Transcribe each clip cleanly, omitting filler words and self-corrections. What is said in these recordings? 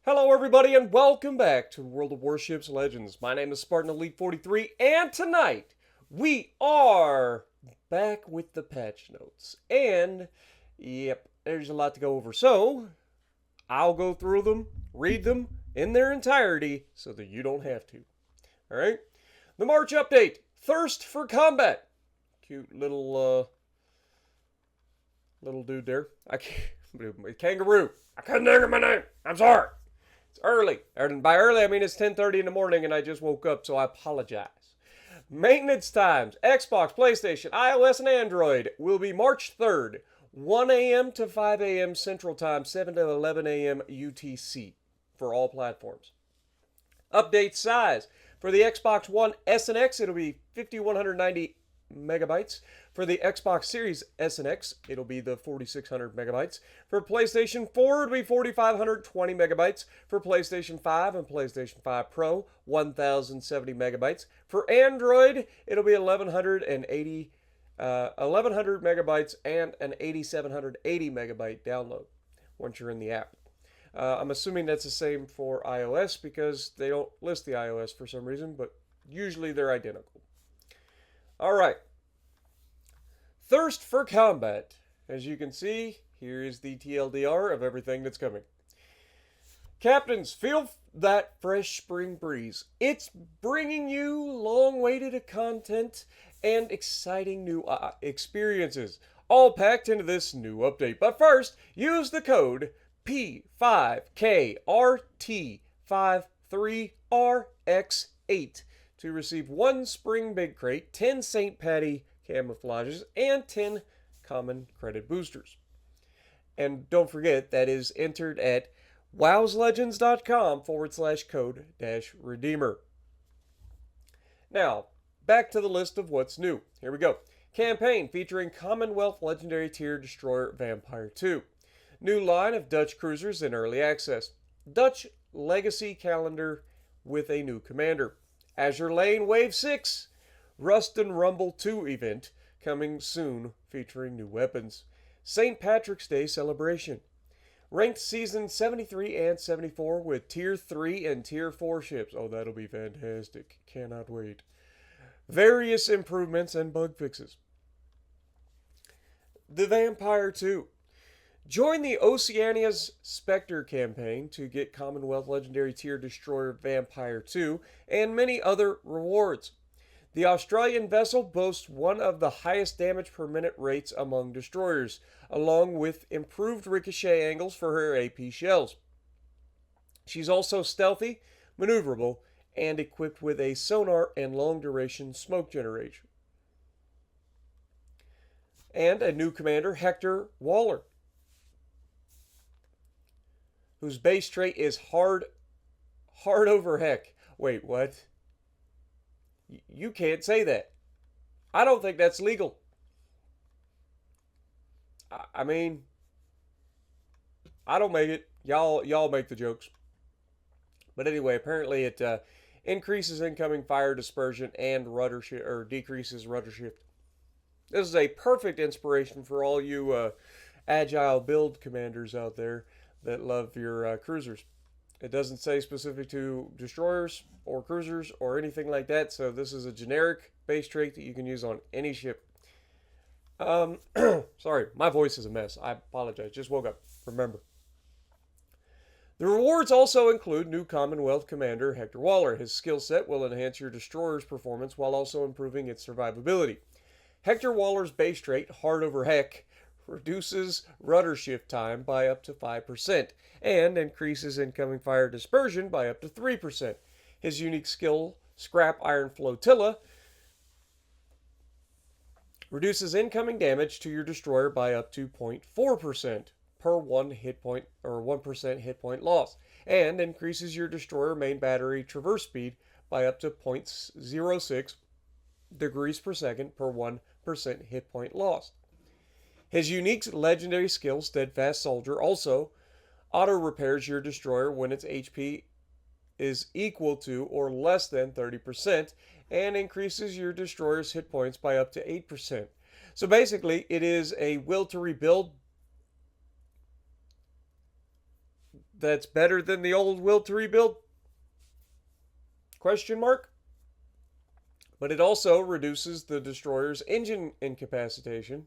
Hello, everybody, and welcome back to World of Warships Legends. My name is Spartan Elite 43, and tonight we are back with the patch notes. And, yep, there's a lot to go over. So, I'll go through them, read them in their entirety, so that you don't have to. Alright? The March update Thirst for Combat. Cute little dude there. I can't. Kangaroo. I couldn't think of my name. I'm sorry. It's early. And by early, I mean it's 10:30 in the morning and I just woke up, so I apologize. Maintenance times. Xbox, PlayStation, iOS, and Android will be March 3rd, 1 a.m. to 5 a.m. Central Time, 7 to 11 a.m. UTC for all platforms. Update size. For the Xbox One S and X, it'll be 5,190 megabytes. For the Xbox Series S and X, it'll be the 4,600 megabytes. For PlayStation 4, it'll be 4,520 megabytes. For PlayStation 5 and PlayStation 5 Pro, 1,070 megabytes. For Android, it'll be 1,100 megabytes and an 8,780 megabyte download once you're in the app. I'm assuming that's the same for iOS because they don't list the iOS for some reason, but usually they're identical. All right. Thirst for Combat. As you can see, here is the TLDR of everything that's coming. Captains, feel that fresh spring breeze. It's bringing you long-awaited content and exciting new experiences, all packed into this new update. But first, use the code P5KRT53RX8 to receive 1 Spring Big Crate, 10 St. Patty camouflages, and 10 common credit boosters. And don't forget, that is entered at wowslegends.com/code-redeemer. Now, back to the list of what's new. Here we go. Campaign featuring Commonwealth Legendary Tier Destroyer Vampire 2. New line of Dutch cruisers in early access. Dutch Legacy calendar with a new commander. Azur Lane Wave 6. Rust and Rumble 2 event coming soon featuring new weapons. St. Patrick's Day celebration. Ranked Season 73 and 74 with Tier 3 and Tier 4 ships. Oh, that'll be fantastic. Cannot wait. Various improvements and bug fixes. The Vampire 2. Join the Oceania's Spectre campaign to get Commonwealth Legendary Tier Destroyer Vampire 2 and many other rewards. The Australian vessel boasts one of the highest damage per minute rates among destroyers, along with improved ricochet angles for her AP shells. She's also stealthy, maneuverable, and equipped with a sonar and long-duration smoke generation. And a new commander, Hector Waller, whose base trait is hard over heck. Wait, what? You can't say that. I don't think that's legal. I mean, I don't make it. Y'all make the jokes. But anyway, apparently it increases incoming fire dispersion and rudder shift, or decreases rudder shift. This is a perfect inspiration for all you agile build commanders out there that love your cruisers. It doesn't say specific to destroyers or cruisers or anything like that, so this is a generic base trait that you can use on any ship. Sorry, my voice is a mess. I apologize. Just woke up. Remember. The rewards also include new Commonwealth Commander Hector Waller. His skill set will enhance your destroyer's performance while also improving its survivability. Hector Waller's base trait, Hard Over Heck, reduces rudder shift time by up to 5% and increases incoming fire dispersion by up to 3%. His unique skill, Scrap Iron Flotilla, reduces incoming damage to your destroyer by up to 0.4% per 1 hit point or 1% hit point loss, and increases your destroyer main battery traverse speed by up to 0.06 degrees per second per 1% hit point loss. His unique legendary skill, Steadfast Soldier, also auto-repairs your destroyer when its HP is equal to or less than 30% and increases your destroyer's hit points by up to 8%. So basically, it is a will to rebuild that's better than the old will to rebuild? Question mark. But it also reduces the destroyer's engine incapacitation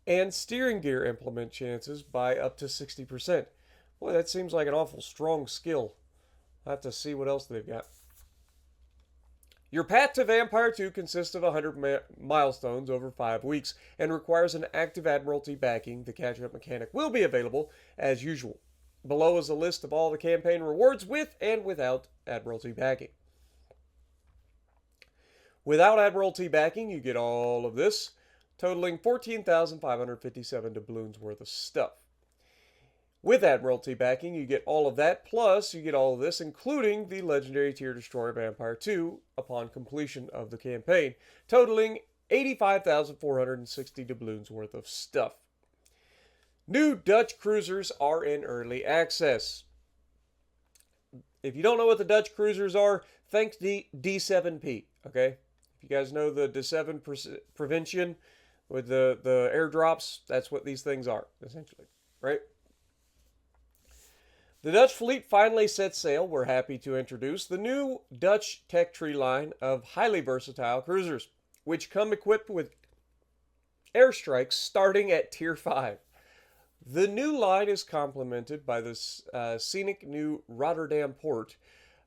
and steering gear implement chances by up to 60%. Boy, that seems like an awful strong skill. I'll have to see what else they've got. Your path to Vampire 2 consists of 100 milestones over 5 weeks and requires an active Admiralty backing. The catch-up mechanic will be available as usual. Below is a list of all the campaign rewards with and without Admiralty backing. Without Admiralty backing, you get all of this, totaling 14,557 doubloons worth of stuff. With Admiralty backing, you get all of that, plus you get all of this, including the Legendary Tier Destroyer Vampire 2 upon completion of the campaign, totaling 85,460 doubloons worth of stuff. New Dutch cruisers are in early access. If you don't know what the Dutch cruisers are, thank the D7P, okay? If you guys know the D7 prevention with the airdrops, that's what these things are, essentially, right? The Dutch fleet finally set sail. We're happy to introduce the new Dutch Tech Tree line of highly versatile cruisers, which come equipped with airstrikes starting at Tier 5. The new line is complemented by this scenic new Rotterdam port,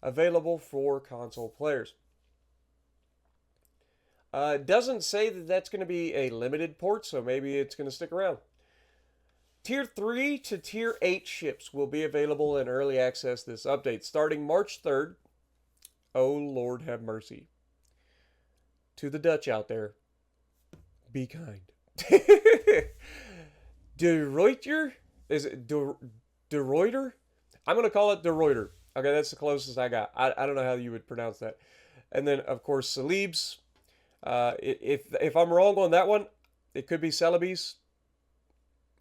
available for console players. Doesn't say that that's going to be a limited port, so maybe it's going to stick around. Tier 3 to Tier 8 ships will be available in early access this update, starting March 3rd. Oh, Lord have mercy. To the Dutch out there, be kind. De Reuter? Is it De Reuter? I'm going to call it De Reuter. Okay, that's the closest I got. I don't know how you would pronounce that. And then, of course, Celebes. If I'm wrong on that one, it could be Celebes.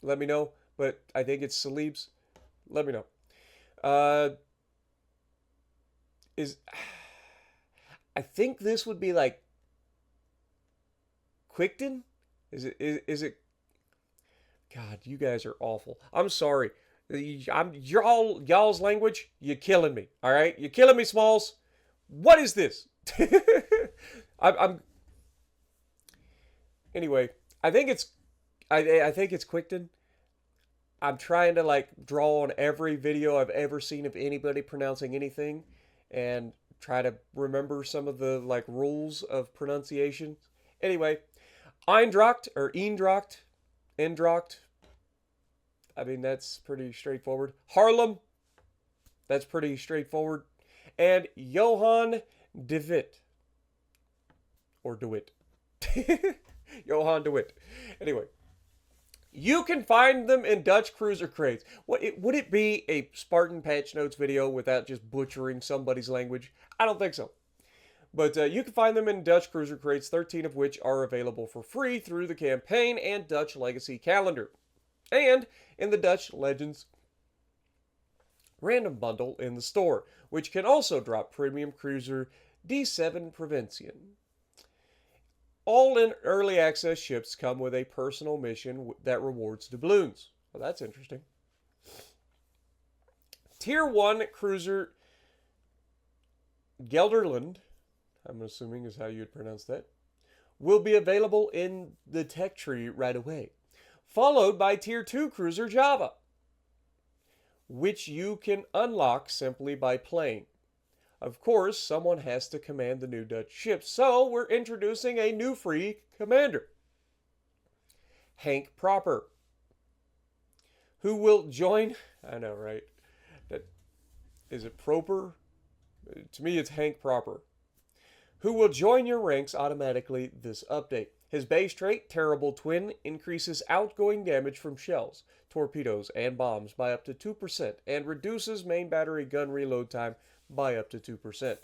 Let me know. But I think it's Celebes. Let me know. I think this would be like Quickton? Is it? God, you guys are awful. I'm sorry. Y'all's language. You're killing me. All right, you're killing me, Smalls. What is this? I'm. Anyway, I think it's Quickton. I'm trying to like draw on every video I've ever seen of anybody pronouncing anything, and try to remember some of the like rules of pronunciation. Anyway, Eindrocht or Eindrocht. I mean, that's pretty straightforward. Harlem, that's pretty straightforward. And Johan de Witt. Or de Witt. Johan de Witt. Anyway, you can find them in Dutch cruiser crates. Would it be a Spartan Patchnotes video without just butchering somebody's language? I don't think so. But you can find them in Dutch cruiser crates, 13 of which are available for free through the campaign and Dutch Legacy calendar. And in the Dutch Legends random bundle in the store, which can also drop premium cruiser D7 Prevention. All in early access ships come with a personal mission that rewards doubloons. Well, that's interesting. Tier 1 cruiser Gelderland, I'm assuming is how you'd pronounce that, will be available in the tech tree right away. Followed by Tier 2 cruiser Java, which you can unlock simply by playing. Of course, someone has to command the new Dutch ships, so we're introducing a new free commander, Hank Proper, who will join... I know, right? Is it Proper? To me, it's Hank Proper. Who will join your ranks automatically this update. His base trait, Terrible Twin, increases outgoing damage from shells, torpedoes, and bombs by up to 2% and reduces main battery gun reload time by up to 2%.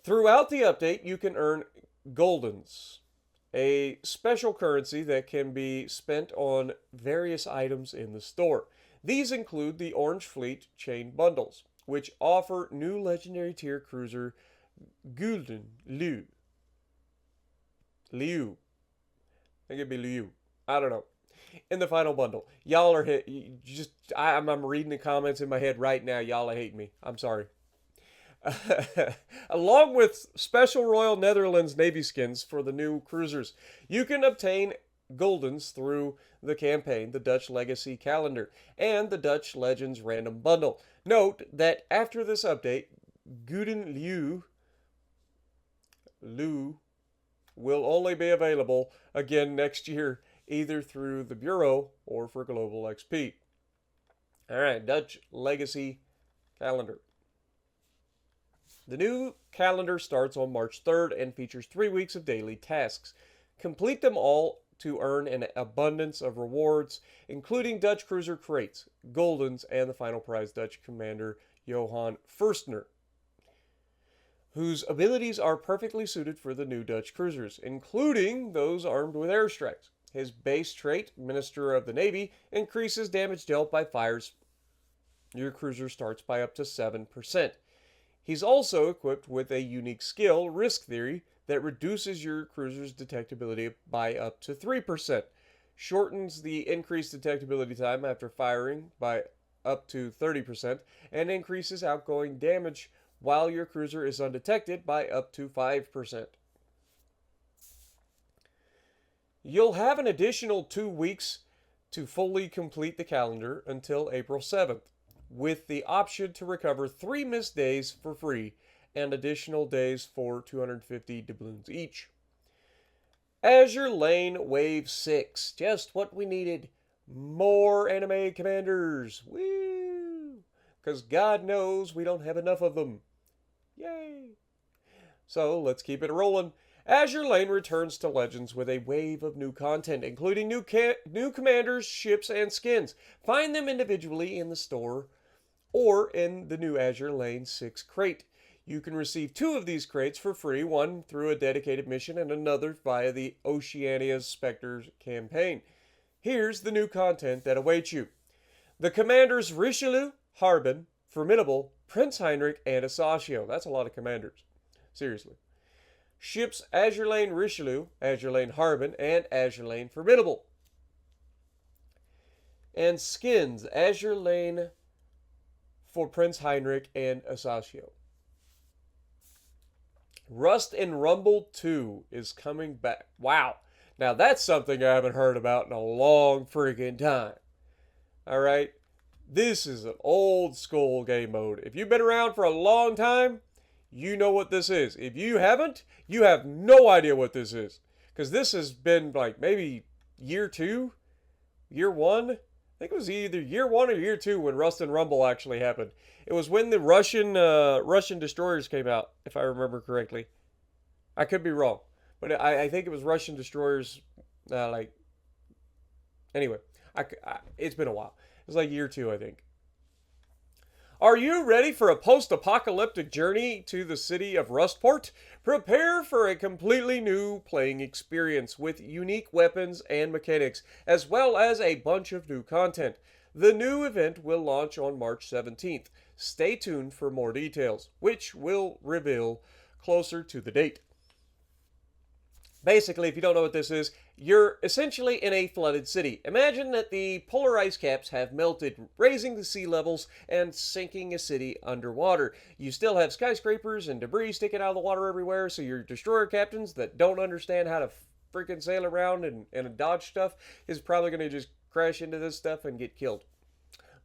Throughout the update, you can earn Goldens, a special currency that can be spent on various items in the store. These include the Orange Fleet chain bundles, which offer new legendary tier cruiser Gulden Liu. I think it'd be Liu. I don't know. in the final bundle. Y'all are hit. I'm reading the comments in my head right now. Y'all are hating me. I'm sorry. Along with special Royal Netherlands Navy skins for the new cruisers, you can obtain Goldens through the campaign, the Dutch Legacy Calendar, and the Dutch Legends Random Bundle. Note that after this update, Guden Liu will only be available again next year, either through the Bureau or for Global XP. Alright, Dutch Legacy Calendar. The new calendar starts on March 3rd and features 3 weeks of daily tasks. Complete them all to earn an abundance of rewards, including Dutch cruiser crates, Goldens, and the final prize Dutch commander Johan Firstner, whose abilities are perfectly suited for the new Dutch cruisers, including those armed with airstrikes. His base trait, Minister of the Navy, increases damage dealt by fires. Your cruiser starts by up to 7%. He's also equipped with a unique skill, Risk Theory, that reduces your cruiser's detectability by up to 3%, shortens the increased detectability time after firing by up to 30%, and increases outgoing damage while your cruiser is undetected by up to 5%. You'll have an additional 2 weeks to fully complete the calendar until April 7th, with the option to recover 3 missed days for free and additional days for 250 doubloons each. Azur Lane Wave 6. Just what we needed. More anime commanders. Woo! Because God knows we don't have enough of them. Yay! So let's keep it rolling. Azur Lane returns to Legends with a wave of new content, including new commanders, ships, and skins. Find them individually in the store or in the new Azur Lane 6 crate. You can receive 2 of these crates for free, one through a dedicated mission and another via the Oceania's Spectres campaign. Here's the new content that awaits you. The commanders Richelieu, Harbin, Formidable, Prince Heinrich, and Asasio. That's a lot of commanders. Seriously. Ships Azur Lane Richelieu, Azur Lane Harbin, and Azur Lane Formidable. And skins Azur Lane for Prince Heinrich and Asasio. Rust and Rumble 2 is coming back. Wow. Now that's something I haven't heard about in a long freaking time. Alright? This is an old school game mode. If you've been around for a long time, you know what this is. If you haven't, you have no idea what this is. Because this has been like maybe year 2, year 1. I think it was either year 1 or year 2 when Rust and Rumble actually happened. It was when the Russian destroyers came out, if I remember correctly. I could be wrong, but I think it was Russian destroyers. Anyway, it's been a while. It was like year 2, I think. Are you ready for a post-apocalyptic journey to the city of Rustport? Prepare for a completely new playing experience with unique weapons and mechanics, as well as a bunch of new content. The new event will launch on March 17th. Stay tuned for more details, which will reveal closer to the date. Basically, if you don't know what this is, you're essentially in a flooded city. Imagine that the polar ice caps have melted, raising the sea levels and sinking a city underwater. You still have skyscrapers and debris sticking out of the water everywhere, so your destroyer captains that don't understand how to freaking sail around and dodge stuff is probably going to just crash into this stuff and get killed.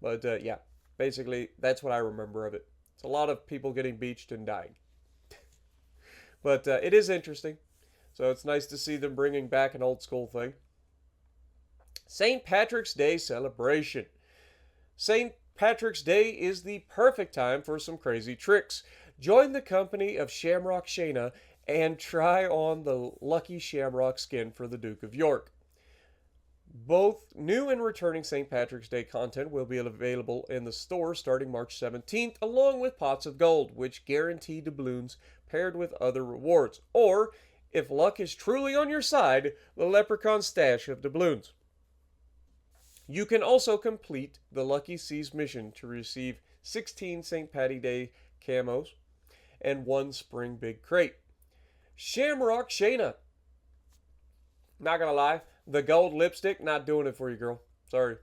But yeah, basically, that's what I remember of it. It's a lot of people getting beached and dying. But it is interesting. So it's nice to see them bringing back an old school thing. St. Patrick's Day celebration. St. Patrick's Day is the perfect time for some crazy tricks. Join the company of Shamrock Shayna and try on the lucky Shamrock skin for the Duke of York. Both new and returning St. Patrick's Day content will be available in the store starting March 17th, along with pots of gold, which guarantee doubloons paired with other rewards. Or, if luck is truly on your side, the Leprechaun stash of doubloons. You can also complete the Lucky Seas mission to receive 16 St. Patty Day camos and 1 Spring Big Crate. Shamrock Shayna. Not gonna lie, The gold lipstick, not doing it for you, girl. Sorry.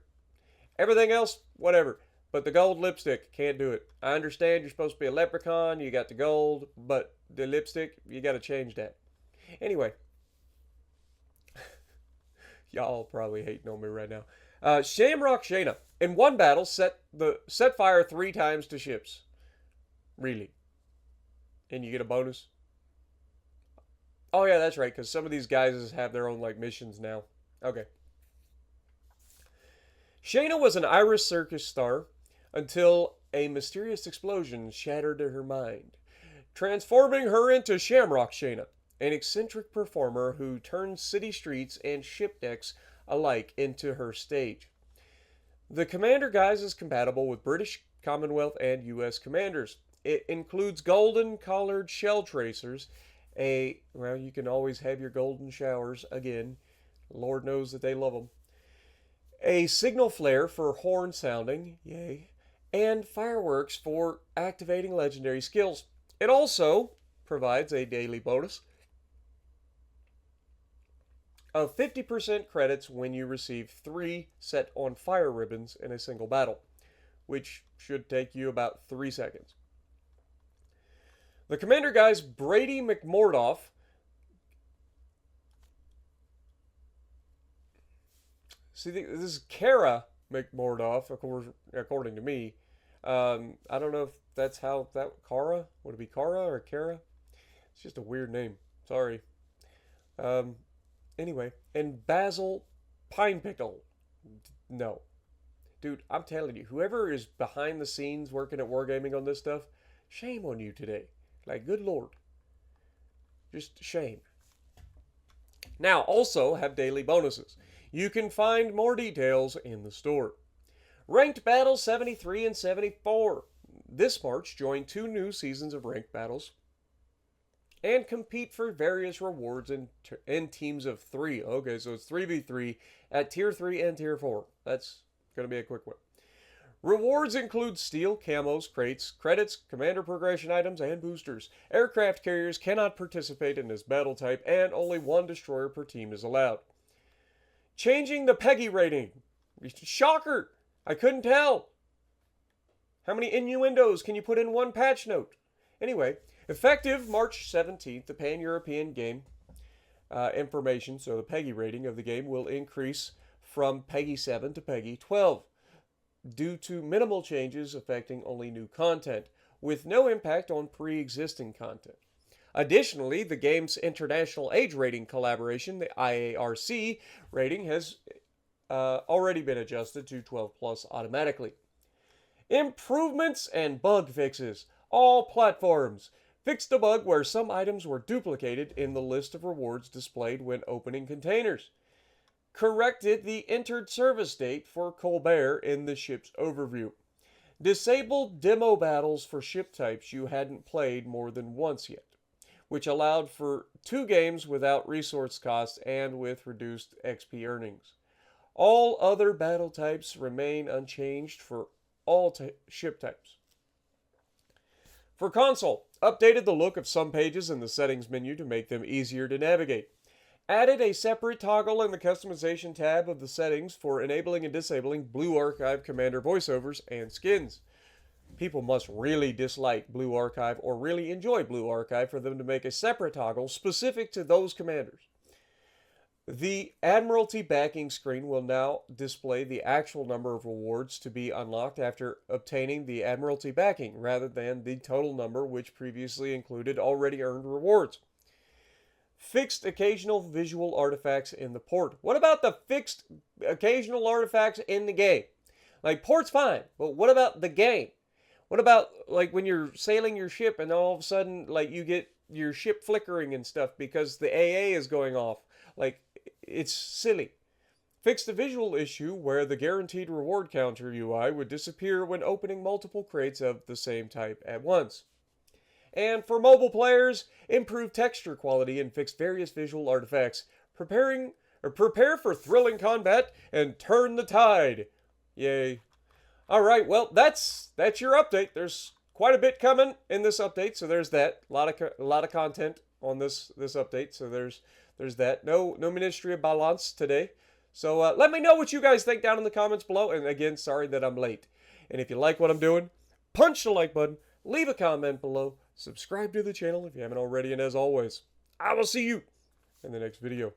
Everything else, whatever. But the gold lipstick, can't do it. I understand you're supposed to be a leprechaun, you got the gold, but the lipstick, you got to change that. Anyway, y'all probably hating on me right now. Shamrock Shayna, in one battle, set fire 3 times to ships. Really? And you get a bonus? Oh yeah, that's right, because some of these guys have their own like missions now. Okay. Shayna was an Irish circus star until a mysterious explosion shattered her mind, transforming her into Shamrock Shayna, an eccentric performer who turns city streets and ship decks alike into her stage. The commander guise is compatible with British, Commonwealth, and U.S. commanders. It includes golden collared shell tracers, well, you can always have your golden showers again. Lord knows that they love them. A signal flare for horn sounding, yay, and fireworks for activating legendary skills. It also provides a daily bonus of 50% credits when you receive 3 set on fire ribbons in a single battle, which should take you about 3 seconds. The commander guys Brady McMurdoff see, this is Kara McMurdoff, of course, according to me. I don't know if that's how that Kara would it be Kara or Kara? It's just a weird name. Sorry. Anyway, and Basil Pinepickle. No, dude, I'm telling you, whoever is behind the scenes working at Wargaming on this stuff, shame on you today. Like, good lord. Just shame. Now, also have daily bonuses. You can find more details in the store. Ranked Battles 73 and 74. This March, join 2 new seasons of Ranked Battles and compete for various rewards in teams of 3. Okay, so it's 3v3 at Tier 3 and Tier 4. That's going to be a quick one. Rewards include steel, camos, crates, credits, commander progression items, and boosters. Aircraft carriers cannot participate in this battle type, and only 1 destroyer per team is allowed. Changing the PEGI rating. Shocker! I couldn't tell. How many innuendos can you put in one patch note? Anyway, effective March 17th, the Pan-European game information, so the PEGI rating of the game, will increase from PEGI 7 to PEGI 12. Due to minimal changes affecting only new content, with no impact on pre-existing content. Additionally, the game's International Age Rating Collaboration, the IARC rating, has already been adjusted to 12 plus automatically. Improvements and bug fixes. All platforms. Fixed a bug where some items were duplicated in the list of rewards displayed when opening containers. Corrected the entered service date for Colbert in the ship's overview. Disabled demo battles for ship types you hadn't played more than once yet, which allowed for 2 games without resource cost and with reduced XP earnings. All other battle types remain unchanged for all ship types. For console, updated the look of some pages in the settings menu to make them easier to navigate. Added a separate toggle in the customization tab of the settings for enabling and disabling Blue Archive Commander voiceovers and skins. People must really dislike Blue Archive or really enjoy Blue Archive for them to make a separate toggle specific to those commanders. The Admiralty backing screen will now display the actual number of rewards to be unlocked after obtaining the Admiralty backing, rather than the total number which previously included already earned rewards. Fixed occasional visual artifacts in the port. What about the fixed occasional artifacts in the game? Like, port's fine, but what about the game? What about, like, when you're sailing your ship and all of a sudden, like, you get your ship flickering and stuff because the AA is going off? Like, it's silly. Fixed the visual issue where the guaranteed reward counter UI would disappear when opening multiple crates of the same type at once. And for mobile players, improved texture quality and fixed various visual artifacts. Prepare for thrilling combat and turn the tide. Yay. Alright, well, that's your update. There's quite a bit coming in this update, so there's that. A lot of content on this update, so there's there's that. No Ministry of Balance today. So let me know what you guys think down in the comments below. And again, sorry that I'm late. And if you like what I'm doing, punch the like button, leave a comment below, subscribe to the channel if you haven't already, and as always, I will see you in the next video.